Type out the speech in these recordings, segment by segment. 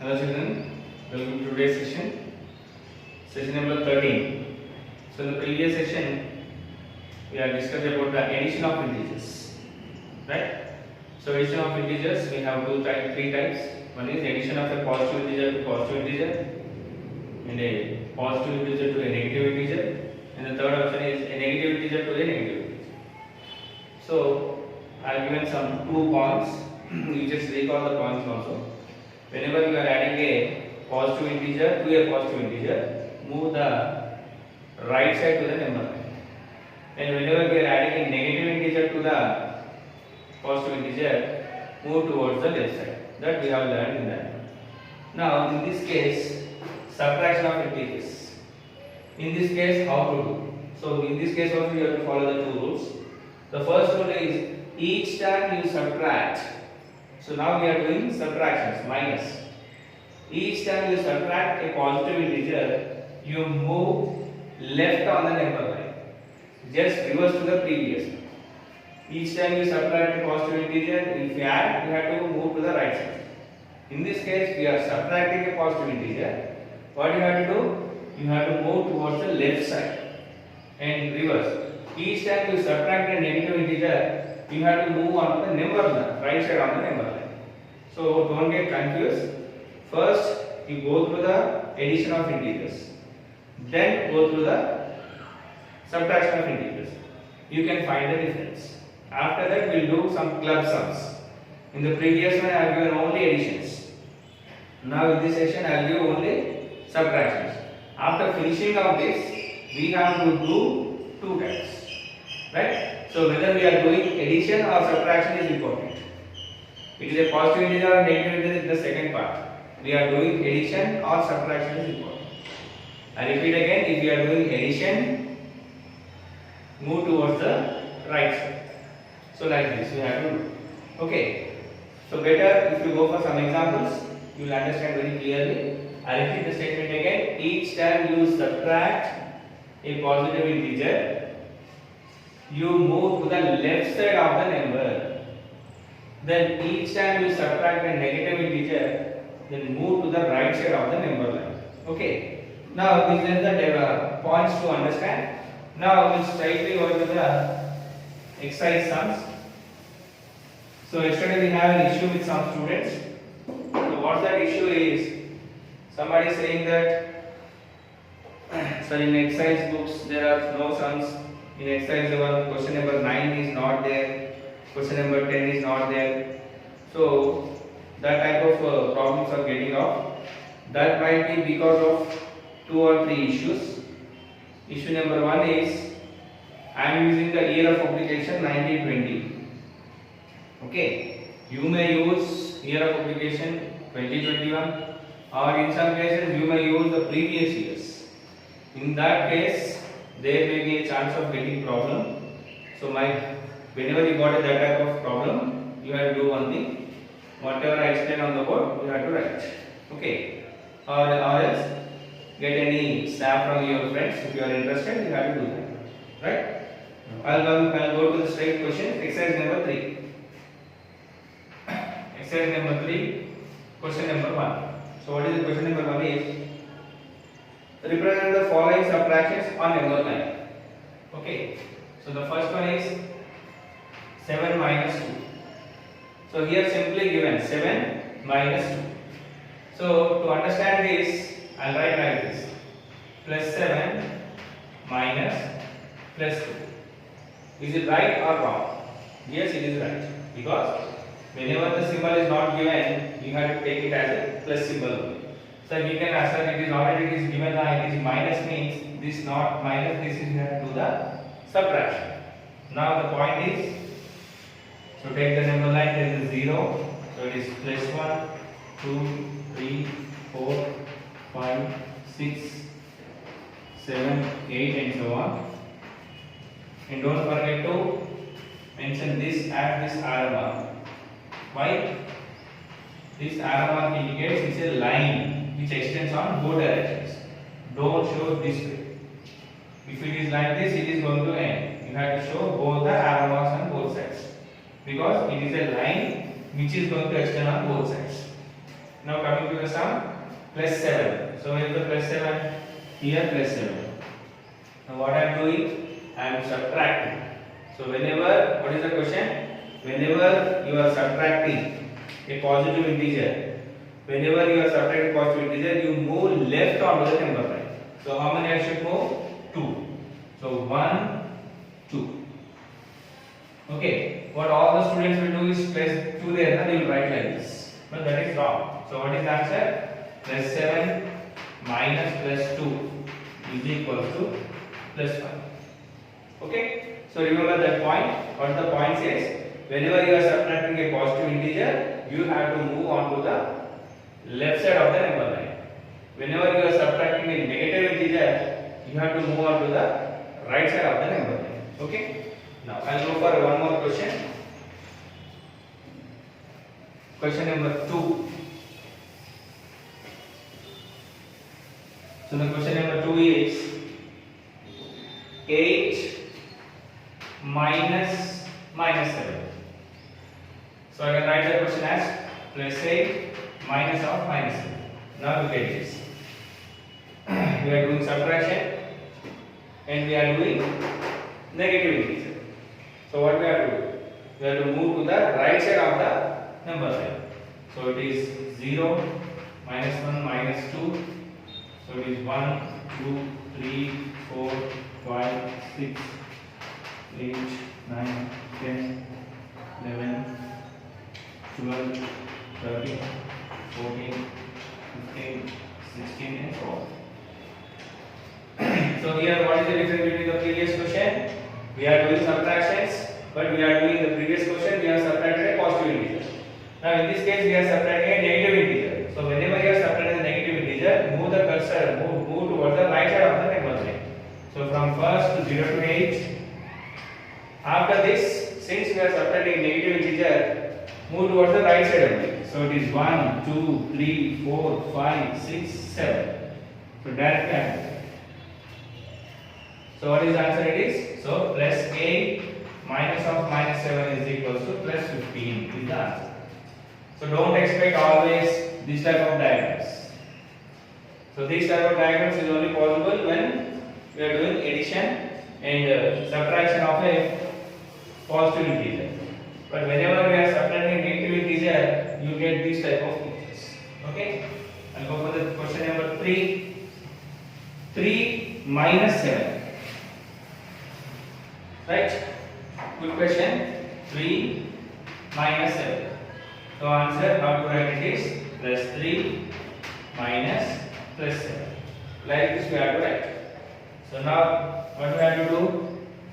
Hello children, welcome to today's session number 13. So in the previous session, we have discussed about the addition of integers, right? So addition of integers, we have three types. One is addition of a positive integer to positive integer, and a positive integer to a negative integer, and the third option is a negative integer to a negative integer. So I have given some 2 points. You just recall the points also. Whenever you are adding a positive integer to a positive integer, move the right side to the number line. And whenever we are adding a negative integer to the positive integer, move towards the left side. That we have learned in that. Now, in this case, subtraction of integers. In this case, how to do? So, in this case also you have to follow the 2 rules. The first rule is each time you subtract. So now we are doing subtractions, minus. Each time you subtract a positive integer, you move left on the number line. Just reverse to the previous one. Each time you subtract a positive integer, if you add, you have to move to the right side. In this case, we are subtracting a positive integer. What you have to do? You have to move towards the left side and reverse. Each time you subtract a negative integer, you have to move on to the number line, right side on the number line. So don't get confused. First, you go through the addition of integers, then go through the subtraction of integers. You can find the difference. After that, we'll do some club sums. In the previous one, I have given only additions. Now in this section, I will give only subtractions. After finishing of this, we have to do 2 types. Right? So whether we are doing addition or subtraction is important. It is a positive integer or negative integer is the second part. We are doing addition or subtraction is important. I repeat again, if we are doing addition, move towards the right side. So like this we have to do. Okay. So better if you go for some examples, you will understand very clearly. I repeat the statement again. Each time you subtract a positive integer, you move to the left side of the number. Then each time you subtract a negative integer, then move to the right side of the number line. Okay. Now these are the points to understand. Now we'll straightly go to the exercise sums. So yesterday we have an issue with some students. So what that issue is, somebody is saying that so in exercise books there are no sums. In exercise question number 9 is not there, question number 10 is not there. So that type of problems are getting off. That might be because of 2 or 3 issues. Issue number 1 is I am using the year of publication 1920. Okay, you may use year of publication 2021, or in some cases you may use the previous years. In that case, there may be a chance of getting problem. So whenever you got that type of problem, you have to do one thing. Whatever I explain on the board, you have to write. Okay. Or else get any snap from your friends. If you are interested, you have to do that. Right? I'll go to the straight question. Exercise number 3. Exercise number 3. Question number 1. So what is the question number 1 is? Represent the following subtractions on number line. Okay. So the first one is 7 minus 2. So here simply given 7 minus 2. So to understand this, I'll write like this: plus 7 minus plus 2. Is it right or wrong? Yes, it is right. Because whenever the symbol is not given, you have to take it as a plus symbol. So you can answer it is already it is given that it is minus means this not minus, this is you have to do the subtraction. Now the point is, so take the number line, there is 0, so it is plus 1, 2, 3, 4, 5, 6, 7, 8 and so on. And don't forget to mention this at this arrow mark. Why? This arrow mark indicates it's a line which extends on both directions. Don't show this way. If it is like this, it is going to end. You have to show both the arrow marks on both sides, because it is a line which is going to extend on both sides. Now coming to the sum, plus 7. So where is the plus 7? Here plus 7. Now what I am doing? I am subtracting. So whenever, what is the question? Whenever you are subtracting a positive integer, whenever you are subtracting a positive integer, you move left onto the number line. So how many I should move? 2. So 1, 2. Okay. What all the students will do is place 2 there and they will write like this. But that is wrong. So what is the answer? Plus 7 minus plus 2 is equal to plus 5. Okay. So remember that point. What the point says? Whenever you are subtracting a positive integer, you have to move on to the left side of the number line. Whenever you are subtracting a negative integer, you have to move on to the right side of the number line. Okay. Now I'll go for one more question. Question number 2. So the question number 2 is 8 minus 7. So I can write the question as plus 8 minus of minus 7. Now look at this. We are doing subtraction and we are doing negative integer. So what we have to do? We have to move to the right side of the number line. So it is 0, minus 1, minus 2. So it is 1, 2, 3, 4, 5, 6, 8, 9, 10, 11, 12, 13, 14, 15, 16 and so on. So here what is the difference between the previous question? We are doing subtractions, but we are doing the previous question we have subtracted a positive integer. Now in this case we are subtracting a negative integer. So whenever you are subtracting a negative integer, move the cursor, move towards the right side of the number line. So from first to 0 to 8. After this, since we are subtracting a negative integer, move towards the right side only. So it is 1, 2, 3, 4, 5, 6, 7. So directly answer. So what is the answer it is? So plus 8 minus of minus 7 is equal to plus 15 is the answer. So don't expect always this type of diagrams. So this type of diagrams is only possible when we are doing addition and subtraction of a positive integer. But whenever we are subtracting a negative integer, you get this type of features. Okay? I'll go for the question number 3. 3 minus 7. Right? Good question. 3 minus 7. So answer how to write it is plus 3 minus plus 7. Like this we have to write. So now what we have to do?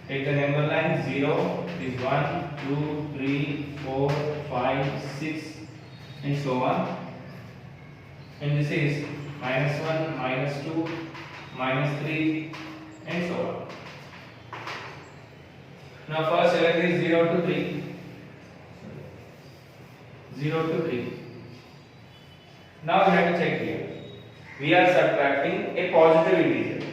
Take the number line 0 is 1, 2, 3, 4, 5, 6 and so on. And this is minus 1, minus 2, minus 3 and so on. Now first select is 0 to 3. 0 to 3. Now we have to check here. We are subtracting a positive integer.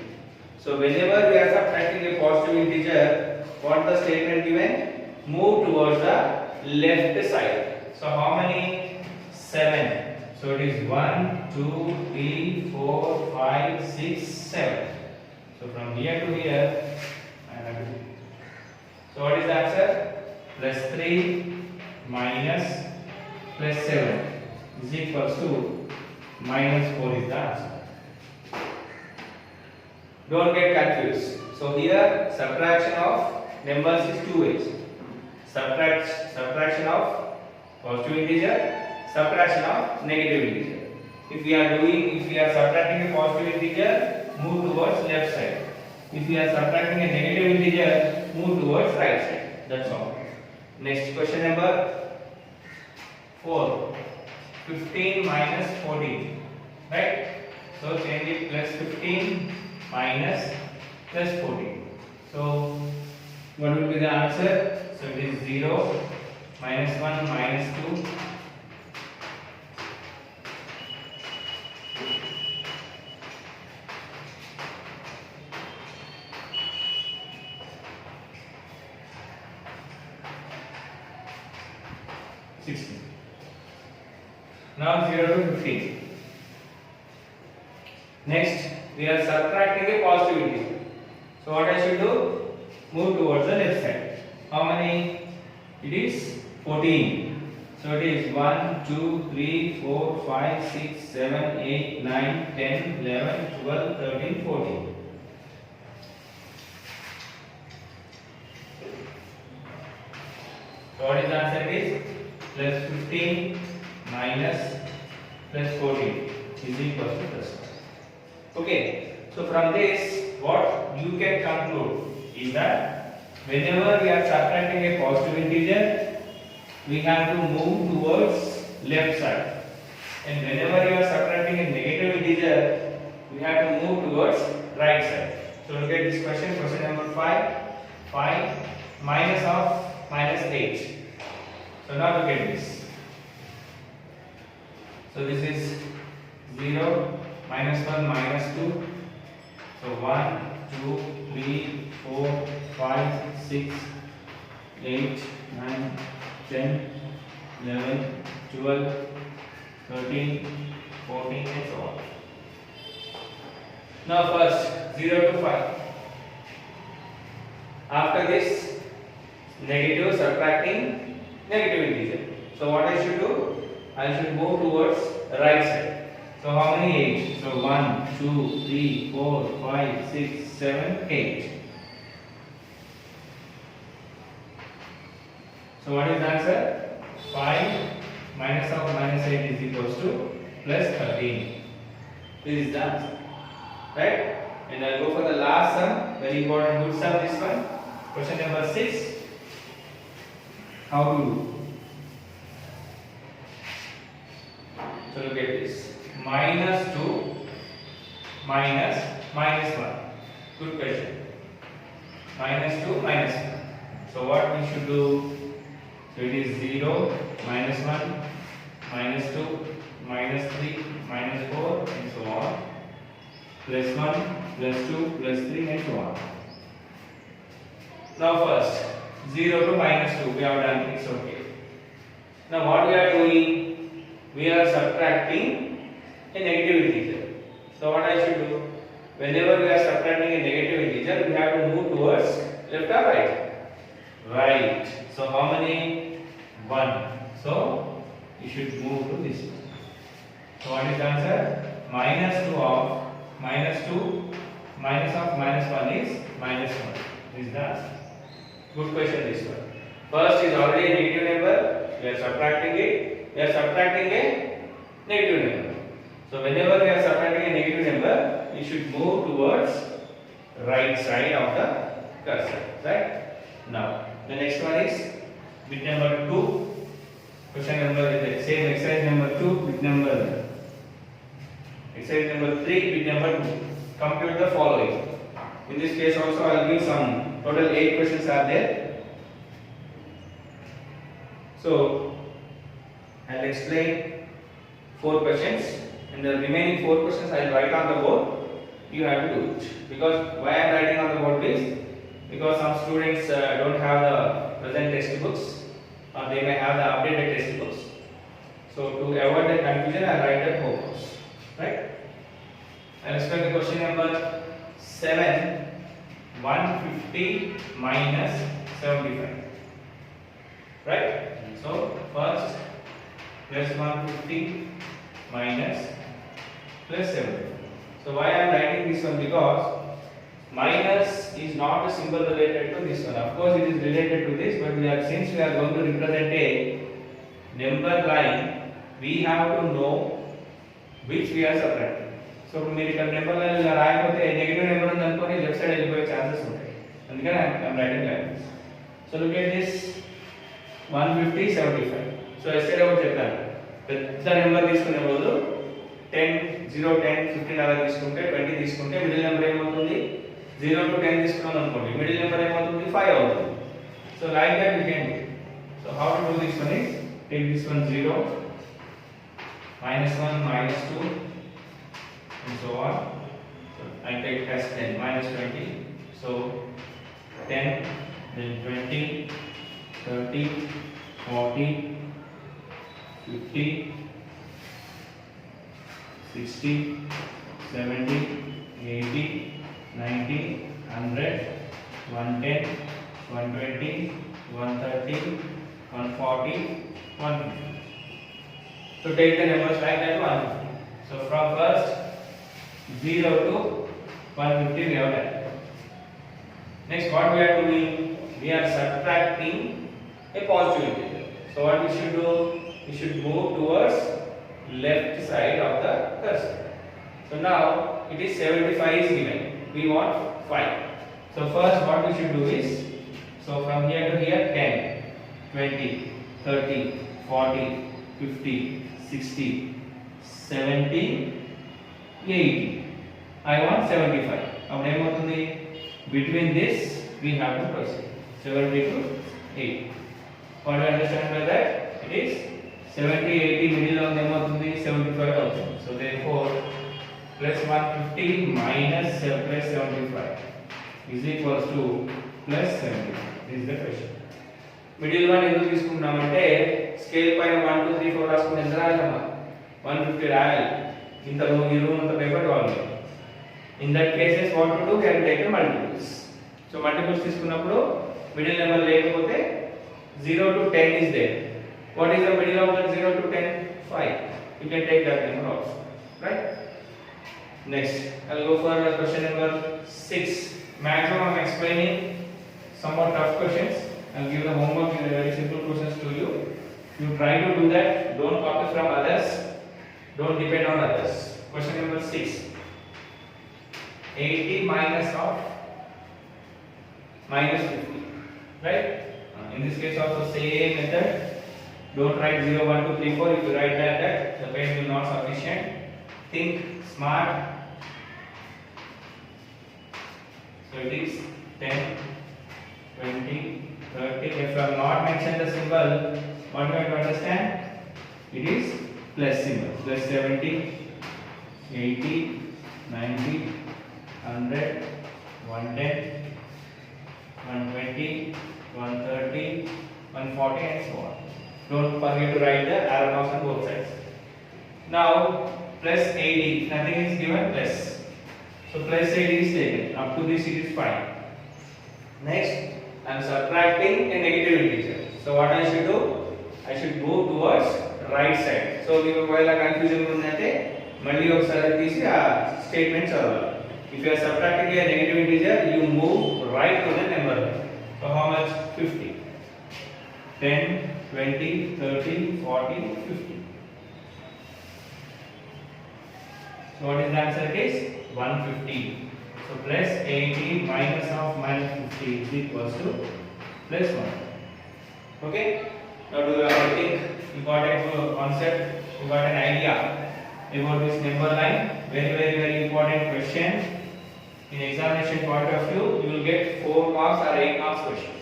So whenever we are subtracting a positive integer, what the statement given? Move towards the left side. So how many? 7. So it is 1, 2, 3, 4, 5, 6, 7. So from here to here, I have to do. So what is the answer? Plus 3 minus plus 7 is equals to minus 4 is the answer. Don't get confused. So here subtraction of numbers is two ways. Subtraction of positive integer, subtraction of negative integer. If we are subtracting a positive integer, move towards left side. If we are subtracting a negative integer, move towards right side. That's all. Next question number 4. 15 minus 14. Right? So change it plus 15 minus plus 14. So what will be the answer? So it is 0, minus 1, minus 2. Now 0 to 15. Next, we are subtracting a positive integer. So what I should do? Move towards the left side. How many? It is 14. So it is 1, 2, 3, 4, 5, 6, 7, 8, 9, 10, 11, 12, 13, 14. So what is the answer? Is plus 15 minus plus 14 is equal to plus 1. Okay. So from this, what you can conclude is that whenever we are subtracting a positive integer, we have to move towards left side, and whenever you are subtracting a negative integer, we have to move towards right side. So look at this question, question number 5. 5 minus of minus 8. So now look at this. So this is 0, minus 1, minus 2. So 1, 2, 3, 4, 5, 6, 8, 9, 10, 11, 12, 13, 14 and so on. Now first 0 to 5. After this, negative subtracting negative integer. So what I should do? I should move towards right side. So how many 8? So 1, 2, 3, 4, 5, 6, 7, 8. So what is the answer? 5 minus of minus 8 is equals to plus 13. This is the answer. Right? And I'll go for the last sum. Very important, good sum this one. Question number 6. How to do? So look at this. Minus 2 minus minus 1. Good question. Minus 2 minus 1. So what we should do? So it is 0, minus 1, minus 2, minus 3, minus 4 and so on. Plus 1, plus 2, plus 3 and so on. Now first, 0 to minus 2 we have done, it's okay. Now what we are doing? We are subtracting a negative integer. So what I should do? Whenever we are subtracting a negative integer, we have to move towards left or right? Right. So how many? 1. So you should move to this one. So what is the answer? Minus 2 of minus 2 minus of minus 1 is minus 1. This is the answer. Good question this one. First is already a negative number. We are subtracting it. We are subtracting a negative number. So whenever we are subtracting a negative number, you should move towards right side of the cursor. Right? Now the next one is bit number 2. Question number is the same exercise number 2, bit number exercise number 3, bit number 2. Compute the following. In this case also I will give some total 8 questions are there. So I will explain 4 questions and the remaining 4 questions I will write on the board. You have to do it. Because why I am writing on the board is because some students don't have the present textbooks or they may have the updated textbooks. So to avoid the confusion, I write the homeworks. Right? I will explain the question number 7. 150 minus 75. Right? So first plus 150 minus plus 75. So why I am writing this one? Because minus is not a symbol related to this one. Of course it is related to this, but since we are going to represent a number line, we have to know which we are subtracting. So మీరు ఇక్కడ number line ఇలా రాయకపోతే negative number ఉంది అనుకొని left side వెళ్ళిపోయే chances ఉంటాయి. అందుకని I'm writing like this. So look at this 150 75. So yesterday కూడా చెప్పాను, పెద్ద నెంబర్ తీసుకునే బదులు 10 0 10 15 అలా తీసుకుంటే 20 తీసుకుంటే మిడిల్ నెంబర్ ఏమవుతుంది? 0 to 10 తీసుకున్నాం అనుకోండి, మిడిల్ నెంబర్ ఏమవుతుంది? 5 అవుతుంది. So like that you can do. So how to do this one is take this one 0 -1 -2 and so on. So I take as 10 minus 20. So 10, then 20, 30, 40, 50, 60, 70, 80, 90, 100, 110, 120, 130, 140, 150. So take the numbers like that 150. So from first 0 to 150 we have done. Next, what we are doing? We are subtracting a positive integer. So what we should do? We should move towards left side of the cursor. So now it is 75 is given. We want 5. So first what we should do is, so from here to here 10, 20, 30, 40, 50, 60, 70, 80. I want 75. Now between this we have to proceed. 70 to 80. What do you understand by that? It is 70, 80 middle of them 75 also. So therefore plus 150 minus plus 75 is equals to plus 70. This is the question. Middle one ఎందుకు తీసుకుంటున్నామంటే scale పైన 1 2 3 4 రాసుకుని ఎంత రాయాలమ్మా 150 రాయాలి. ఇంత ఈ room అంత paper కావాలి. In that cases what to do? We can take a multiples. So multiples తీసుకున్నప్పుడు middle number లేకపోతే 0 to 10 is there. What is the middle of that 0 to 10? 5. You can take that number also. Right? Next, I'll go for question number 6. Maximum I'm explaining somewhat tough questions. I'll give the homework in very simple questions to you. You try to do that. Don't copy from others. Don't depend on others. Question number 6. 80 minus of minus 50. Right? In this case also same method. Don't write 0, 1, 2, 3, 4. If you write that the pen will not sufficient. Think smart. So it is 10, 20, 30. If you have not mentioned the symbol, what do you have to understand? It is plus symbol. Plus 70, 80, 90, 100, 110, 120, 130, 140 and so on. Don't forget to write the arrow marks on both sides. Now plus 80, nothing is given plus. So plus 80 is taken. Up to this it is fine. Next, I am subtracting a negative integer. So what I should do? I should move towards right side. So మీకు ఒకవేళ confusion ఉందంటే మళ్ళీ ఒకసారి తీసి ఆ statement చదవాలి. If you are subtracting a negative integer, you move right to the number. So how much? 50. 10, 20, 30, 40, 50. So what is the answer? It is 150. So plus 80 minus of minus 50 is equals to plus 1. Okay? Now do you have to think? You got a concept, you got an idea about this number line. Very important question. In examination point of view, you will get 4 marks or 8 marks question.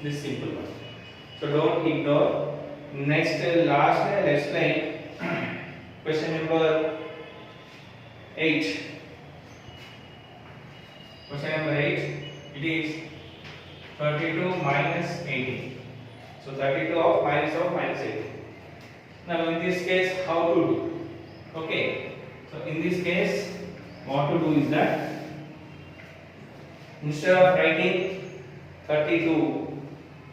This simple one. So don't ignore. Next, last, I'll explain question number 8. Question number 8. It is 32 minus 80. So 32 of minus 80. Now in this case, how to do? Okay. So in this case, what to do is that instead of writing 32,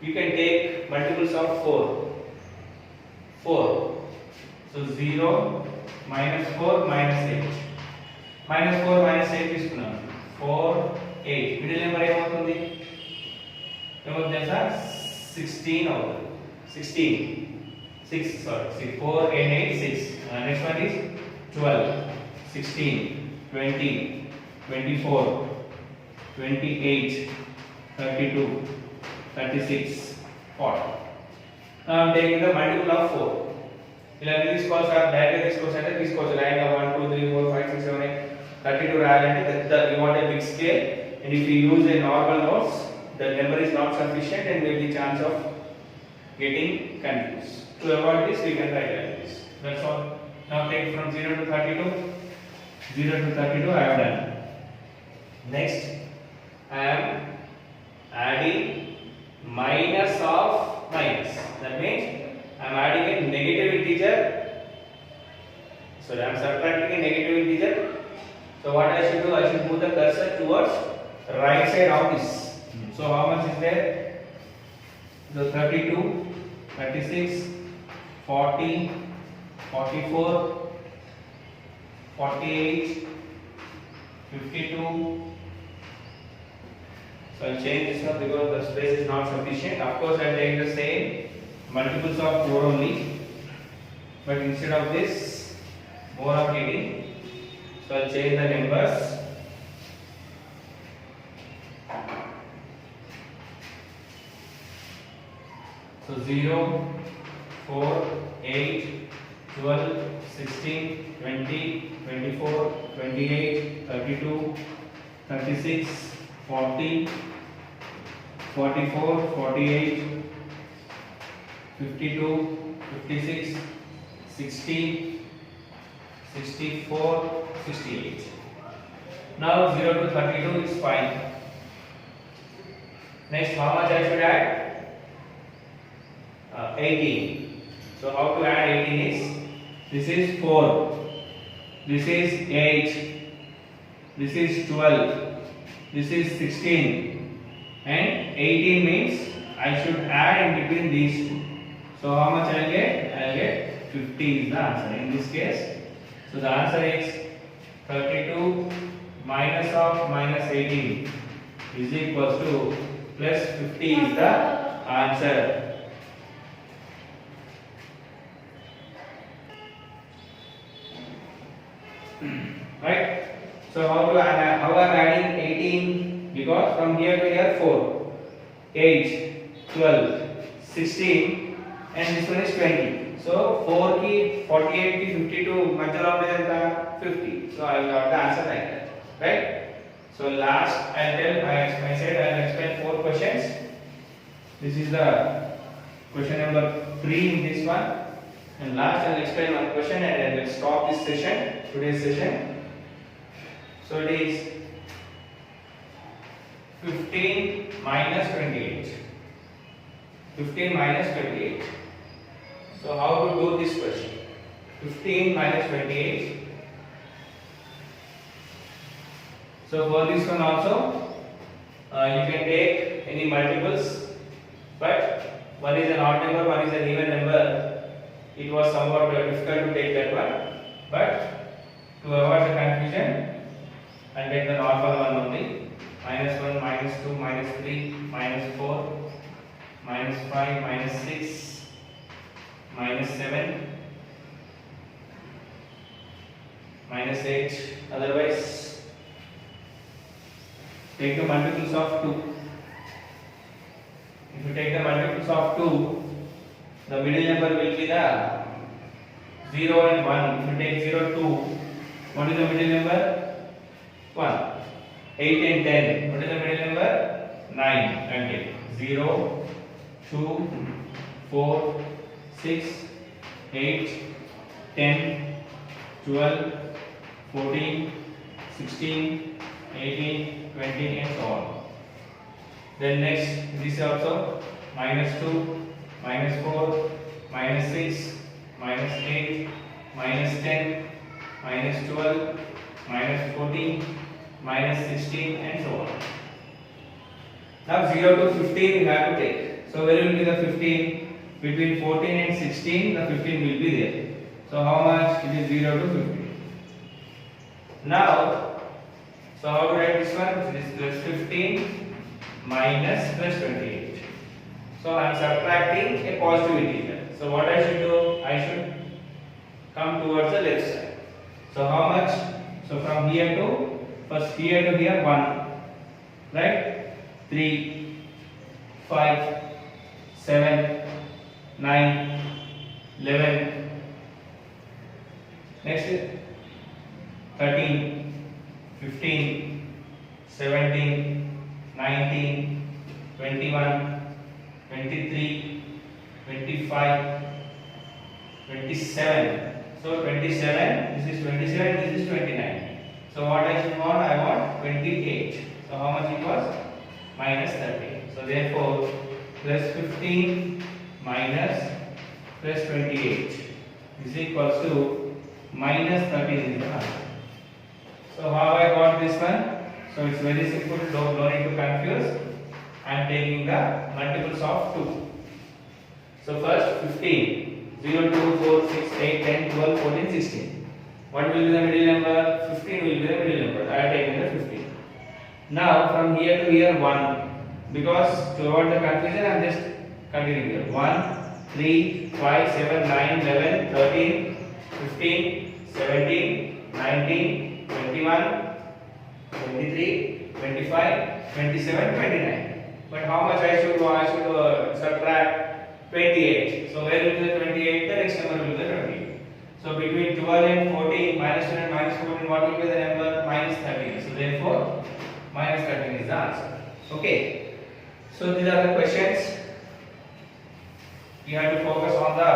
you can take multiples of 4. 4. So 0 minus 4 minus 8. Minus 4 minus 8 తీసుకున్నాం. 4 8. Middle number ఏమవుతుంది? ఏమవుతుంది sir? 16 అవుతుంది. 16. 6 sorry. 4 and 8 6. Next one is 12, 16, 20, 24, 28, 32, 36, 40. Now I am taking the multiple of 4. ఇలా తీసుకోవచ్చు డైరెక్ట్గా తీసుకోవచ్చు అంటే తీసుకోవచ్చు లైన్గా 1 2 3 4 5 6 7 8 32 రాయాలంటే పెద్ద you want a big scale and if you use a normal notes the number is not sufficient and there will be chance of getting confused. To avoid this we can write like this. That's all. Now take from 0 to 32. 0 to 32 I have done. Next I am adding minus of minus. That means I am adding a negative integer So I am subtracting a negative integer. So what I should do? I should move the cursor towards the right side of this. So how much is there? So 32, 36, 40, 44, 48, 52. So I'll change this one because the space is not sufficient. Of course, I'll take the same multiples of 4 only, but instead of this, more of 18. So I'll change the numbers. So 0, 4, 8, 12, 16, 20, 24, 28, 32, 36, 40, 44, 48, 52, 56, 60, 64, 68. Now 0 to 32 is fine. Next, how much I should add? 18. So how to add 18 is, this is 4, this is 8, this is 12, this is 16, and 18 means I should add in between these two. So how much I'll get? I'll get 50 is the answer in this case. So the answer is 32 minus of minus 18 is equals to plus 50 is the answer. Right? So how I'm adding 18, because from here to here 4, 8, 12, 16, and this one is 20. So 4 ki 48 ki 52 madhyalo unta 50. So I got the answer like that. Right? So last I said I will explain 4 questions. This is the question number 3 in this one. And last I will explain one question and I will stop this session, today's session. So it is 15 minus 28. 15 minus 28. So how to do this question? 15 minus 28. So for this one also, you can take any multiples, but one is an odd number, one is an even number. It was somewhat difficult to take that one, but to avoid the confusion, I'll take the normal one only. Minus 1, minus 2, minus 3, minus 4, minus 5, minus 6, minus 7, minus 8. Otherwise, take the multiples of 2. If you take the multiples of 2, the middle number will be the 0 and 1. If you take 0, 2, what is the middle number? 1. 8 and 10. What is the middle number? 9 and 8. 0, 2, 4, 6, 8, 10, 12, 14, 16, 18, 20 and so on. Then next, this also minus 2, minus 4, minus 6, minus 8, minus 10, minus 12, minus 14, minus 16 and so on. Now 0 to 15 we have to take. So where will be the 15? Between 14 and 16 the 15 will be there. So how much? It is 0 to 15. Now, so how to write this one? This is plus 15 minus plus 28. So I am subtracting a positive integer. So what I should do? I should come towards the left side. So how much? So from here to, first here to here 1, right? 3, 5, 7, 9, 11. Next is 13, 15, 17, 19, 21, 23, 25, 27. So 27, this is 27, this is 29. So what I should want? I want 28. So how much it was? Minus 30. So therefore, plus 15 minus plus 28 is equals to minus 13 is the answer. So how I got this one? So it's very simple, don't need to confuse. I am taking the multiples of 2. So first 15, 0, 2, 4, 6, 8, 10, 12, 14, 16. What will be the middle number? 15 will be the middle number. I have taken the 15. Now from here to here 1. Because to avoid the confusion I am just continuing here. 1, 3, 5, 7, 9, 11, 13, 15, 17, 19, 21, 23, 25, 27, 29. But how much I should subtract 28. So where will be the 28? The next number will be the 28. So between 12 and 14, minus 10 and minus 14, what will be the number? Minus 13. So therefore, minus 13 is the answer. Okay. So these are the questions. You have to focus on the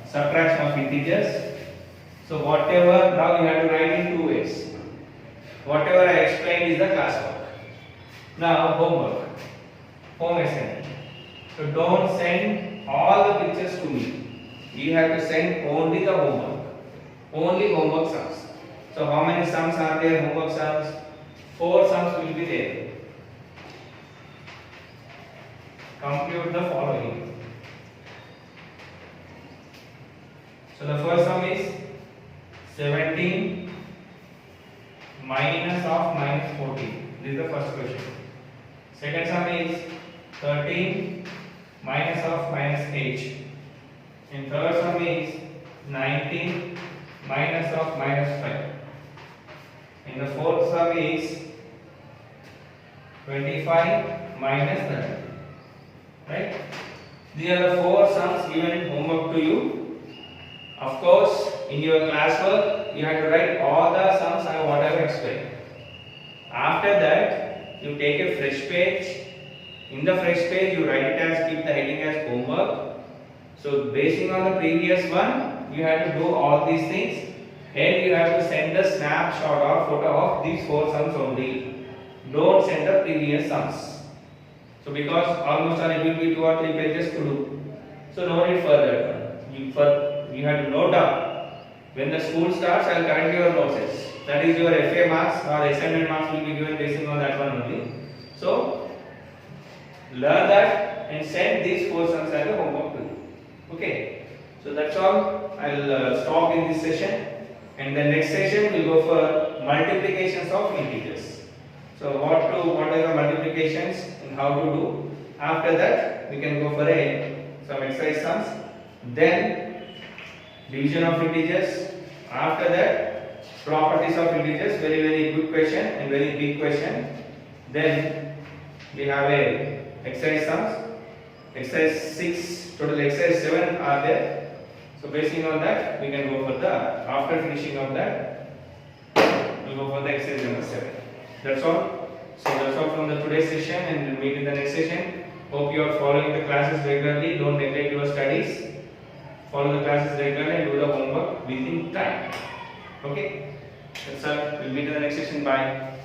subtraction of integers. So whatever, now you have to write in two ways. Whatever I explained is the classwork. Now homework, home assignment. So don't send all the pictures to me. You have to send only the homework. Only homework sums. So how many sums are there? Homework sums. 4 sums will be there. Compute the following. So the first sum is 17 minus of minus 14. This is the first question. Second sum is 13 minus of minus 8. And third sum is 19 minus of minus 5. And the fourth sum is 25 minus 30. Right? These are the 4 sums given in homework to you. Of course, in your classwork, you have to write all the sums and what I have explained. After that, you take a fresh page. In the fresh page, you write it as, keep the heading as homework. So, basing on the previous one, you have to do all these things. And you have to send a snapshot or photo of these 4 sums only. Don't send the previous sums. So because almost it will be 2 or 3 pages to do. So no need further. You have to note down. When the school starts, I will correct your notes. That is your FA marks or assignment marks will be given based on that one only. So learn that and send these 4 sums as a homework to you. Okay. So that's all. I will stop in this session. And the next session we will go for multiplications of integers. So what are the multiplications and how to do. After that we can go for some exercise sums. Then division of integers. After that properties of integers. Very good question and very big question. Then we have exercise sums. Exercise 6, total exercise 7 are there. So basing on that, we can go for the, after finishing of that, we'll go for the exercise number 7. That's all. So that's all from the today's session, and we'll meet in the next session. Hope you are following the classes regularly. Don't neglect your studies. Follow the classes regularly and do the homework within time. Okay? That's all. We'll meet in the next session. Bye.